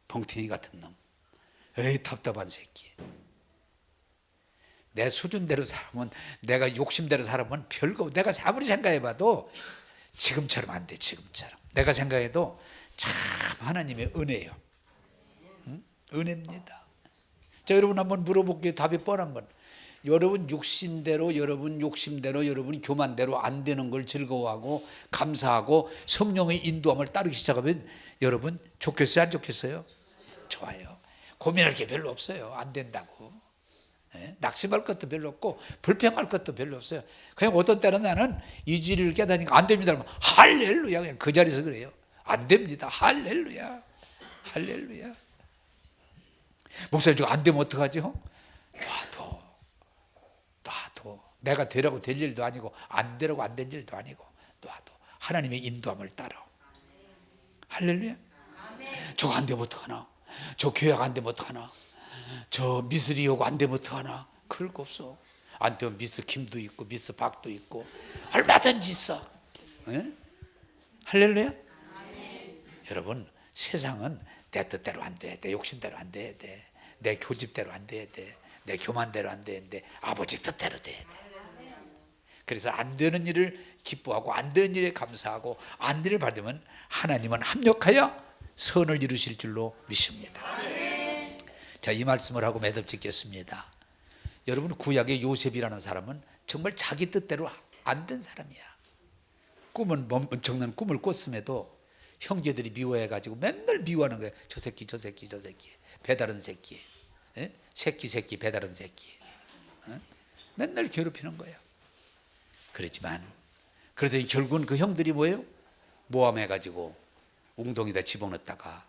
벙탱이 같은 놈, 에이 답답한 새끼. 내 수준대로 살면, 내가 욕심대로 살면 별거, 내가 아무리 생각해봐도 지금처럼 안 돼. 지금처럼 내가 생각해도 참 하나님의 은혜예요. 응? 은혜입니다. 자, 여러분 한번 물어볼게요. 답이 뻔한 건, 여러분 육신대로, 여러분 욕심대로, 여러분 교만대로 안 되는 걸 즐거워하고 감사하고 성령의 인도함을 따르기 시작하면 여러분 좋겠어요? 안 좋겠어요? 좋아요. 고민할 게 별로 없어요. 안 된다고. 낙심할 것도 별로 없고 불평할 것도 별로 없어요. 그냥 어떤 때는 나는 이 진리를 깨닫으니까 안 됩니다 그러면 할렐루야, 그냥 그 자리에서 그래요. 안 됩니다. 할렐루야. 할렐루야. 목사님 저거 안 되면 어떡하죠? 놔둬. 내가 되라고 될 일도 아니고 안 되라고 안 된 일도 아니고 놔둬. 하나님의 인도함을 따라. 할렐루야. 저거 안 되면 어떡하나? 저 교회가 안 되면 어떡하나? 저 미스리 요구 안 되면 어떡하나? 그럴 거 없어. 안 되면 미스 김도 있고 미스 박도 있고 얼마든지 있어. 에? 할렐루야. 여러분, 세상은 내 뜻대로 안 돼. 내 욕심대로 안 돼야 돼. 내 교집대로 안 돼야 돼. 내 교만대로 안 되는데 아버지 뜻대로 돼야 돼. 그래서 안 되는 일을 기뻐하고 안 되는 일에 감사하고 안 되는 일을 받으면 하나님은 합력하여 선을 이루실 줄로 믿습니다. 자, 이 말씀을 하고 매듭 짓겠습니다. 여러분, 구약의 요셉이라는 사람은 정말 자기 뜻대로 안 된 사람이야. 꿈은 엄청난 꿈을 꿨음에도 형제들이 미워해가지고 맨날 미워하는 거예요. 저 새끼 배다른 새끼, 새끼 배다른 새끼, 맨날 괴롭히는 거야. 그렇지만 그러더니 결국은 그 형들이 뭐예요? 모함해가지고 웅덩이다 집어넣었다가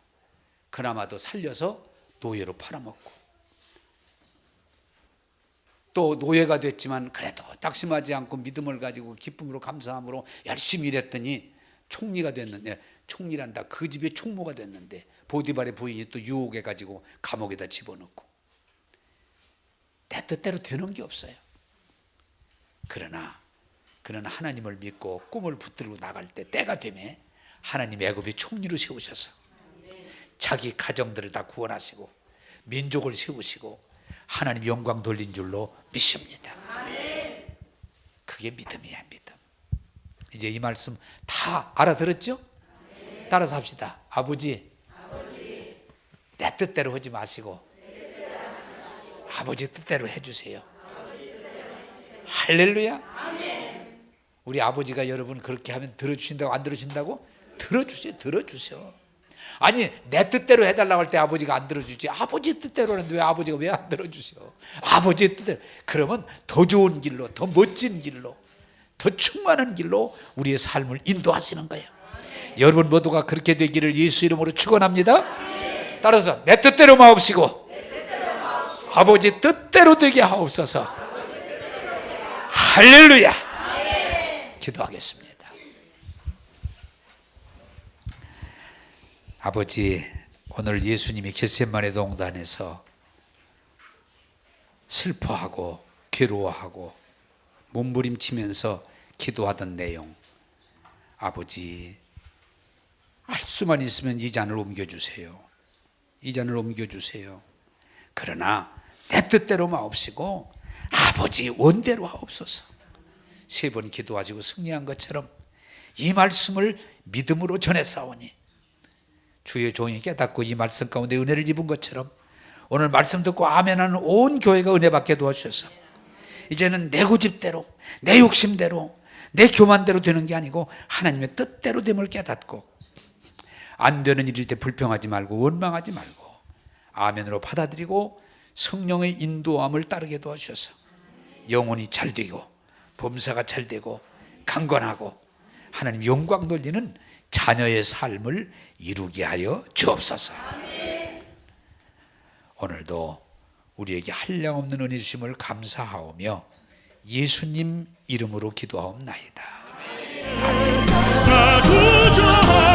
그나마도 살려서 노예로 팔아먹고, 또 노예가 됐지만 그래도 낙심하지 않고 믿음을 가지고 기쁨으로 감사함으로 열심히 일했더니 총리가 됐는데, 총리란다, 그 집의 총무가 됐는데 보디발의 부인이 또 유혹해가지고 감옥에다 집어넣고. 내 뜻대로 되는 게 없어요. 그러나 그는 하나님을 믿고 꿈을 붙들고 나갈 때 때가 되면 하나님 애굽의 총리로 세우셔서 자기 가정들을 다 구원하시고 민족을 세우시고 하나님 영광 돌린 줄로 믿습니다. 그게 믿음이야, 믿음. 이제 이 말씀 다 알아들었죠? 따라서 합시다. 아버지, 내 뜻대로 하지 마시고 아버지 뜻대로 해주세요. 할렐루야. 우리 아버지가 여러분 그렇게 하면 들어주신다고 안 들어주신다고? 들어주셔. 아니, 내 뜻대로 해달라고 할 때 아버지가 안 들어주지. 아버지 뜻대로 하는데 왜 아버지가 왜 안 들어주셔? 아버지 뜻대로. 그러면 더 좋은 길로, 더 멋진 길로, 더 충만한 길로 우리의 삶을 인도하시는 거예요. 여러분 모두가 그렇게 되기를 예수 이름으로 축원합니다. 따라서 내 뜻대로 마옵시고 아버지 뜻대로 되게 하옵소서. 할렐루야. 기도하겠습니다. 아버지, 오늘 예수님이 겟세마네 동산에서 슬퍼하고 괴로워하고 몸부림치면서 기도하던 내용, 아버지 할 수만 있으면 이 잔을 옮겨주세요. 이 잔을 옮겨주세요. 그러나 내 뜻대로 마옵시고 아버지 원대로 하옵소서. 3번 기도하시고 승리한 것처럼 이 말씀을 믿음으로 전했사오니 주의 종이 깨닫고 이 말씀 가운데 은혜를 입은 것처럼 오늘 말씀 듣고 아멘하는 온 교회가 은혜 받게 도와주셔서 이제는 내 고집대로, 내 욕심대로, 내 교만대로 되는 게 아니고 하나님의 뜻대로 됨을 깨닫고 안 되는 일일 때 불평하지 말고 원망하지 말고 아멘으로 받아들이고 성령의 인도함을 따르게 도와주셔서 영혼이 잘 되고 범사가 잘 되고 강건하고 하나님 영광 돌리는 자녀의 삶을 이루게 하여 주옵소서. 오늘도 우리에게 한량없는 은혜 주심을 감사하오며 예수님 이름으로 기도하옵나이다. 아멘.